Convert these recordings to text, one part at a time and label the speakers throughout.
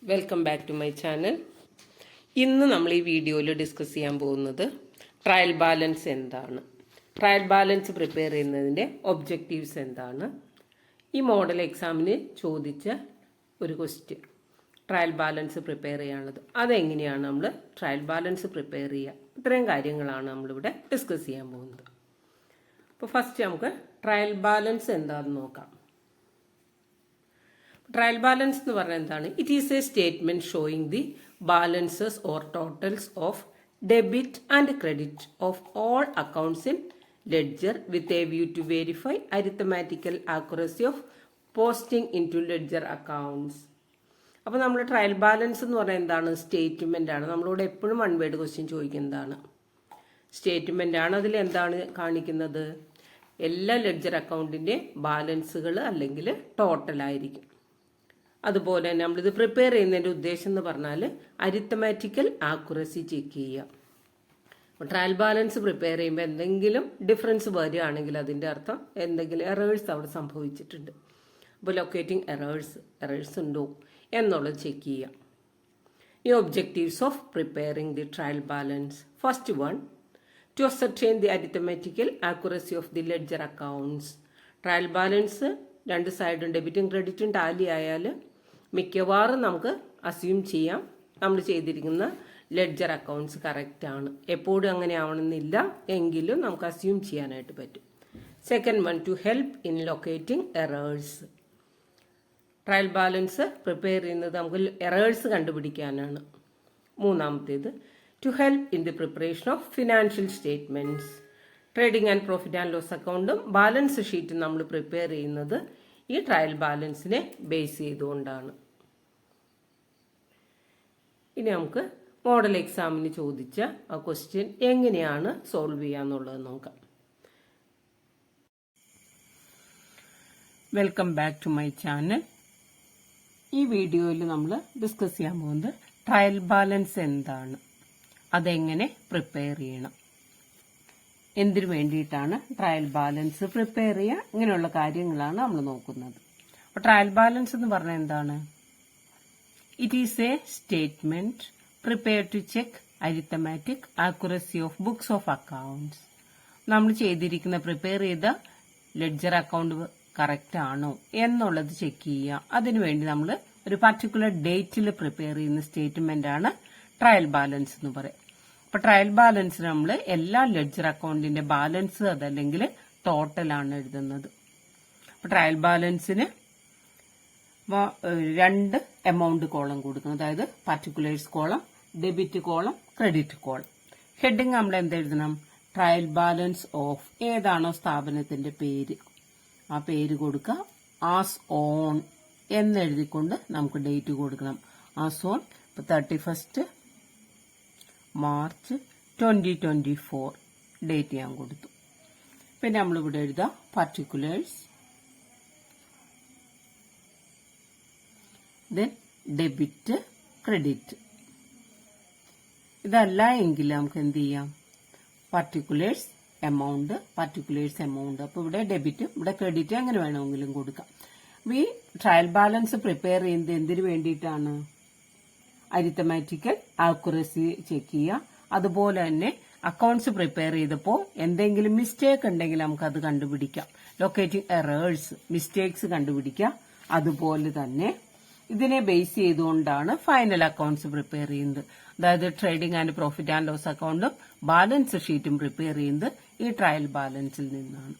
Speaker 1: Welcome back to my channel. ഇന്ന് നമ്മൾ ഈ വീഡിയോയിൽ ഡിസ്കസ് ചെയ്യാൻ പോകുന്നത് ട്രയൽ ബാലൻസ് എന്താണ്, ട്രയൽ ബാലൻസ് പ്രിപ്പയർ ചെയ്യുന്നതിൻ്റെ ഒബ്ജക്റ്റീവ്സ് എന്താണ്, ഈ മോഡൽ എക്സാമിന് ചോദിച്ച ഒരു ക്വസ്റ്റ്യൻ ട്രയൽ ബാലൻസ് പ്രിപ്പയർ ചെയ്യാനുള്ളത്, അതെങ്ങനെയാണ് നമ്മൾ ട്രയൽ ബാലൻസ് പ്രിപ്പയർ ചെയ്യുക, ഇത്രയും കാര്യങ്ങളാണ് നമ്മളിവിടെ ഡിസ്കസ് ചെയ്യാൻ പോകുന്നത്. അപ്പോൾ ഫസ്റ്റ് നമുക്ക് ട്രയൽ ബാലൻസ് എന്താണെന്ന് നോക്കാം. ട്രയൽ ബാലൻസ് എന്ന് പറഞ്ഞാൽ എന്താണ്? It is a statement showing the balances or totals of debit and credit of all accounts in ledger with a view to verify arithmetical accuracy of posting into ledger accounts. അപ്പോൾ നമ്മൾ trial balance എന്ന് പറഞ്ഞാൽ എന്താണ്? Statement ആണ്. നമ്മളോട് എപ്പോഴും one word question ചോദിക്കുന്നതാണ്. Statement ആണ്. അതിൽ എന്താണ് കാണിക്കുന്നത്? എല്ലാ ലെഡ്ജർ അക്കൗണ്ടിന്റെ ബാലൻസുകൾ അല്ലെങ്കിൽ ടോട്ടൽ ആയിരിക്കും. അതുപോലെ തന്നെ നമ്മളിത് പ്രിപ്പയർ ചെയ്യുന്നതിൻ്റെ ഉദ്ദേശം എന്ന് പറഞ്ഞാൽ അരിത്തമാറ്റിക്കൽ ആക്യുറസി ചെക്ക് ചെയ്യുക. ട്രയൽ ബാലൻസ് പ്രിപ്പയർ ചെയ്യുമ്പോൾ എന്തെങ്കിലും ഡിഫറൻസ് വരികയാണെങ്കിൽ അതിൻ്റെ അർത്ഥം എന്തെങ്കിലും എറേഴ്സ് അവിടെ സംഭവിച്ചിട്ടുണ്ട്. അപ്പോൾ ലൊക്കേറ്റിംഗ് എറേഴ്സ് ഉണ്ടോ എന്നുള്ളത് ചെക്ക് ചെയ്യാം. ഈ objectives of preparing the trial balance. First one, to ascertain the arithmetical accuracy of the ledger accounts. Trial balance രണ്ട് സൈഡും ഡെബിറ്റും ക്രെഡിറ്റും ടാലി ആയാൽ മിക്കവാറും നമുക്ക് അസ്യൂം ചെയ്യാം നമ്മൾ ചെയ്തിരിക്കുന്ന ലെഡ്ജർ അക്കൗണ്ട്സ് കറക്റ്റ് ആണ്. എപ്പോഴും അങ്ങനെ ആവണമെന്നില്ല, എങ്കിലും നമുക്ക് അസ്യൂം ചെയ്യാനായിട്ട് പറ്റും. Second one, to help in locating errors. Trial balance prepare ചെയ്യുന്നത് നമുക്ക് എറേഴ്സ് കണ്ടുപിടിക്കാനാണ്. മൂന്നാമത്തേത്, to help in the preparation of financial statements. Trading and profit and loss അക്കൗണ്ടും ബാലൻസ് ഷീറ്റും നമ്മൾ പ്രിപ്പയർ ചെയ്യുന്നത് ഈ ട്രയൽ ബാലൻസിനെ ബേസ് ചെയ്തുകൊണ്ടാണ്. ഇനി നമുക്ക് മോഡൽ എക്സാമിന് ചോദിച്ച ആ ക്വസ്റ്റ്യൻ എങ്ങനെയാണ് സോൾവ് ചെയ്യാന്നുള്ളത് നോക്കാം. Welcome back to my channel. ഈ വീഡിയോയിൽ നമ്മൾ ഡിസ്കസ് ചെയ്യാൻ പോകുന്നത് ട്രയൽ ബാലൻസ് എന്താണ്, അതെങ്ങനെ പ്രിപ്പയർ ചെയ്യണം, എന്തിനു വേണ്ടിയിട്ടാണ് ട്രയൽ ബാലൻസ് പ്രിപ്പയർ ചെയ്യുക, ഇങ്ങനെയുള്ള കാര്യങ്ങളാണ് നമ്മൾ നോക്കുന്നത്. അപ്പോൾ ട്രയൽ ബാലൻസ് എന്ന് പറഞ്ഞാൽ എന്താണ്? It is a statement prepare to check arithmetic accuracy of books of accounts. നമ്മൾ ചെയ്തിരിക്കുന്ന പ്രിപ്പയർ ചെയ്ത ലെഡ്ജർ അക്കൗണ്ട് കറക്റ്റ് ആണോ എന്നുള്ളത് ചെക്ക് ചെയ്യുക. അതിനുവേണ്ടി നമ്മൾ ഒരു പർട്ടിക്കുലർ ഡേറ്റിൽ പ്രിപ്പയർ ചെയ്യുന്ന സ്റ്റേറ്റ്മെന്റ് ആണ് ട്രയൽ ബാലൻസ് എന്ന് പറയും. അപ്പൊ ട്രയൽ ബാലൻസ് നമ്മൾ എല്ലാ ലെഡ്ജർ അക്കൗണ്ടിന്റെ ബാലൻസ് അതല്ലെങ്കിൽ ടോട്ടലാണ് എഴുതുന്നത്. അപ്പൊ ട്രയൽ ബാലൻസിന് രണ്ട് എമൗണ്ട് കോളം കൊടുക്കണം, അതായത് particulars column, debit column, credit column. Heading നമ്മൾ എന്തെഴുതണം? ട്രയൽ ബാലൻസ് ഓഫ് ഏതാണോ സ്ഥാപനത്തിന്റെ പേര്, ആ പേര് കൊടുക്കുക. ആസ് ഓൺ എന്നെഴുതിക്കൊണ്ട് നമുക്ക് ഡേറ്റ് കൊടുക്കണം. ആസ് ഓൺ 31 മാർച്ച് 2024 ഡേറ്റ് ഞാൻ കൊടുത്തു. പിന്നെ നമ്മളിവിടെ എഴുതാം പർട്ടിക്കുലേഴ്സ്, ദെൻ ഡെബിറ്റ്, ക്രെഡിറ്റ്. ഇതല്ല എങ്കിൽ നമുക്ക് എന്ത് ചെയ്യാം? Particulars amount. അപ്പൊ ഇവിടെ ഡെബിറ്റ്, ഇവിടെ ക്രെഡിറ്റ്, അങ്ങനെ വേണമെങ്കിലും കൊടുക്കാം. ഈ ട്രയൽ ബാലൻസ് പ്രിപ്പയർ ചെയ്യുന്നത് എന്തിനു വേണ്ടിയിട്ടാണ്? അരിത്തമാറ്റിക്കൽ ആക്യുറസി ചെക്ക് ചെയ്യുക. അതുപോലെ തന്നെ അക്കൗണ്ട്സ് പ്രിപ്പയർ ചെയ്തപ്പോൾ എന്തെങ്കിലും മിസ്റ്റേക്ക് ഉണ്ടെങ്കിൽ നമുക്ക് അത് കണ്ടുപിടിക്കാം. ലൊക്കേറ്റിംഗ് എറേഴ്സ്, മിസ്റ്റേക്സ് കണ്ടുപിടിക്കാം. അതുപോലെ തന്നെ ഇതിനെ ബേസ് ചെയ്തുകൊണ്ടാണ് ഫൈനൽ അക്കൗണ്ട്സ് പ്രിപ്പയർ ചെയ്യുന്നത്. അതായത് trading and profit and loss അക്കൗണ്ടും ബാലൻസ് ഷീറ്റും പ്രിപ്പയർ ചെയ്യുന്നത് ഈ ട്രയൽ ബാലൻസിൽ നിന്നാണ്.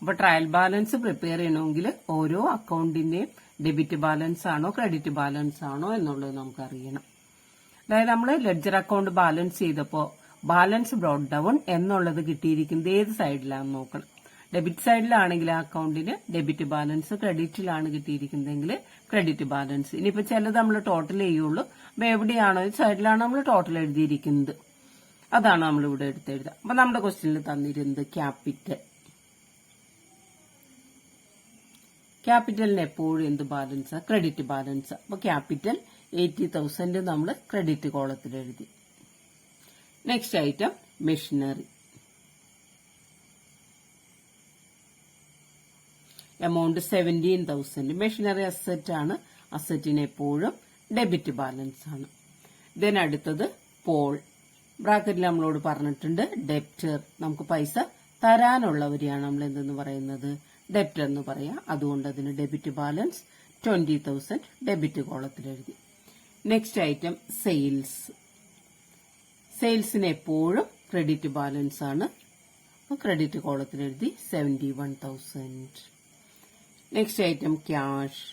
Speaker 1: അപ്പൊ ട്രയൽ ബാലൻസ് പ്രിപ്പയർ ചെയ്യണമെങ്കിൽ ഓരോ അക്കൗണ്ടിന്റെയും ഡെബിറ്റ് ബാലൻസ് ആണോ ക്രെഡിറ്റ് ബാലൻസ് ആണോ എന്നുള്ളത് നമുക്ക് അറിയണം. അതായത് നമ്മൾ ലെഡ്ജർ അക്കൗണ്ട് ബാലൻസ് ചെയ്തപ്പോൾ ബാലൻസ് ബ്രോട്ട് ഡൗൺ എന്നുള്ളത് കിട്ടിയിരിക്കുന്നത് ഏത് സൈഡിലാണെന്ന് നോക്കണം. ഡെബിറ്റ് സൈഡിലാണെങ്കിൽ ആ അക്കൗണ്ടിന് ഡെബിറ്റ് ബാലൻസ്, ക്രെഡിറ്റിലാണ് കിട്ടിയിരിക്കുന്നതെങ്കിൽ ക്രെഡിറ്റ് ബാലൻസ്. ഇനിയിപ്പോൾ ചിലത് നമ്മൾ ടോട്ടൽ ചെയ്യുള്ളൂ. അപ്പൊ എവിടെയാണോ ഈ സൈഡിലാണ് നമ്മൾ ടോട്ടൽ എഴുതിയിരിക്കുന്നത്, അതാണ് നമ്മൾ ഇവിടെ എടുത്തെഴുതുക. അപ്പൊ നമ്മുടെ ക്വസ്റ്റ്യനിൽ തന്നിരുന്നത് ക്യാപിറ്റലിന് എപ്പോഴും എന്ത് ബാലൻസ്? Credit balance. അപ്പൊ ക്യാപിറ്റൽ 80,000 നമ്മൾ ക്രെഡിറ്റ് കോളത്തിൽ എഴുതി. Next item machinery. Amount 17,000. Machinery asset ആണ്. അസറ്റിന് എപ്പോഴും ഡെബിറ്റ് ബാലൻസ് ആണ്. ദെൻ അടുത്തത് പോൾ. ബ്രാക്കറ്റിൽ നമ്മളോട് പറഞ്ഞിട്ടുണ്ട് ഡെപ്റ്റർ, നമുക്ക് പൈസ തരാനുള്ളവരെയാണ് നമ്മൾ എന്തെന്ന് പറയുന്നത്, ഡെപ്റ്റർ എന്ന് പറയാം. അതുകൊണ്ട് അതിന് ഡെബിറ്റ് ബാലൻസ് 20,000 ഡെബിറ്റ് കോളത്തിൽ എഴുതി. Next item sales. സെയിൽസിന് എപ്പോഴും ക്രെഡിറ്റ് ബാലൻസ് ആണ്. ക്രെഡിറ്റ് കോളത്തിൽ എഴുതി 71,000. Next item cash.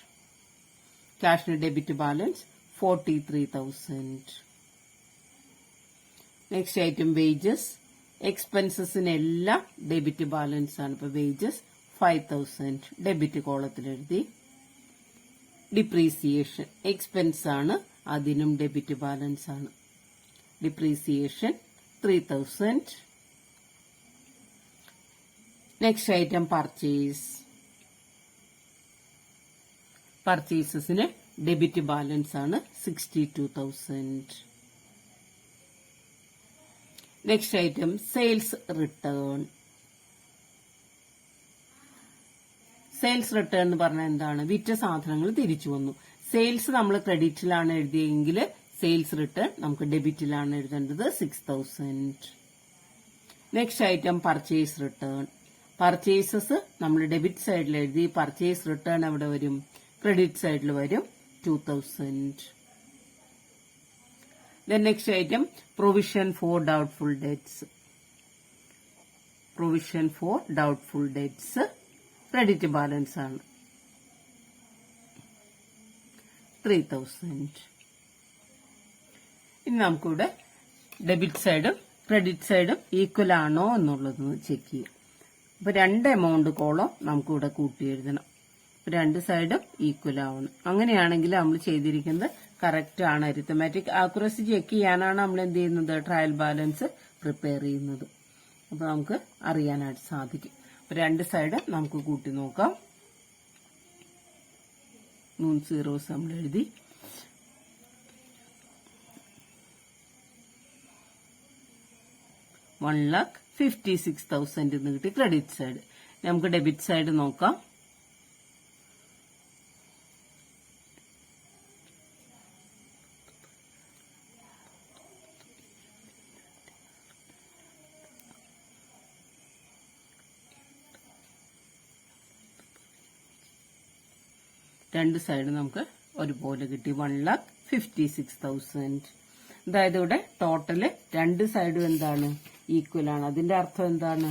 Speaker 1: ക്യാഷിന് debit balance 43,000. Next item wages. എക്സ്പെൻസസിനെല്ലാം ഡെബിറ്റ് ബാലൻസ് ആണ്. ഇപ്പൊ വേജസ് 5,000 ഡെബിറ്റ് കോളത്തിൽ എഴുതി. ഡിപ്രീസിയേഷൻ എക്സ്പെൻസ് ആണ്, അതിനും ഡെബിറ്റ് ബാലൻസ് ആണ്. ഡിപ്രീസിയേഷൻ 3,000. Next item purchase. പർച്ചേസസിന് ഡെബിറ്റ് ബാലൻസ് ആണ് 62,000. Next item sales return. Sales return എന്ന് പറഞ്ഞാൽ എന്താണ്, വിറ്റ സാധനങ്ങൾ തിരിച്ചു വന്നു. സെയിൽസ് നമ്മൾ ക്രെഡിറ്റിലാണ് എഴുതിയെങ്കിൽ സെയിൽസ് റിട്ടേൺ നമുക്ക് ഡെബിറ്റിലാണ് എഴുതേണ്ടത് 6,000. Next item purchase return. Purchases നമ്മൾ ഡെബിറ്റ് സൈഡിൽ എഴുതി, പർച്ചേസ് റിട്ടേൺ എവിടെ വരും, ക്രെഡിറ്റ് സൈഡിൽ വരും 2,000. Then next item provision for doubtful debts. Provision for doubtful debts credit balance ആണ് 3,000. ഇനി നമുക്കിവിടെ ഡെബിറ്റ് സൈഡും ക്രെഡിറ്റ് സൈഡും ഈക്വൽ ആണോ എന്നുള്ളത് ചെക്ക് ചെയ്യാം. അപ്പൊ രണ്ട് എമൗണ്ട് കോളം നമുക്കിവിടെ കൂട്ടി എഴുതണം. രണ്ട് സൈഡും ഈക്വൽ ആവണം. അങ്ങനെയാണെങ്കിൽ നമ്മൾ ചെയ്തിരിക്കുന്നത് കറക്റ്റ് ആണ്. അരിത്തമാറ്റിക് ആക്യുറസി ചെക്ക് ചെയ്യാനാണ് നമ്മൾ എന്ത് ചെയ്യുന്നത്, ട്രയൽ ബാലൻസ് പ്രിപ്പയർ ചെയ്യുന്നത്. അപ്പൊ നമുക്ക് അറിയാനായിട്ട് സാധിക്കും. അപ്പൊ രണ്ട് സൈഡ് നമുക്ക് കൂട്ടി നോക്കാം. 3 സീറോസ് നമ്മൾ എഴുതി. $1,56,000 എന്ന് കിട്ടി ക്രെഡിറ്റ് സൈഡ്. നമുക്ക് ഡെബിറ്റ് സൈഡ് നോക്കാം. രണ്ട് സൈഡ് നമുക്ക് ഒരുപോലെ കിട്ടി 1,56,000. അതായത് ഇവിടെ ടോട്ടല് രണ്ട് സൈഡും എന്താണ്, ഈക്വൽ ആണ്. അതിന്റെ അർത്ഥം എന്താണ്,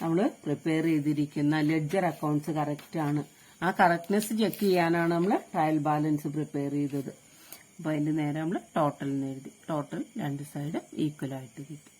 Speaker 1: നമ്മൾ പ്രിപ്പയർ ചെയ്തിരിക്കുന്ന ലെഡ്ജർ അക്കൗണ്ട്സ് കറക്റ്റ് ആണ്. ആ കറക്റ്റ്നെസ് ചെക്ക് ചെയ്യാനാണ് നമ്മൾ ട്രയൽ ബാലൻസ് പ്രിപ്പയർ ചെയ്തത്. അപ്പൊ അതിന്റെ നേരെ നമ്മൾ ടോട്ടൽ എഴുതി. ടോട്ടൽ രണ്ട് സൈഡ് ഈക്വൽ ആയിട്ട് കിട്ടി.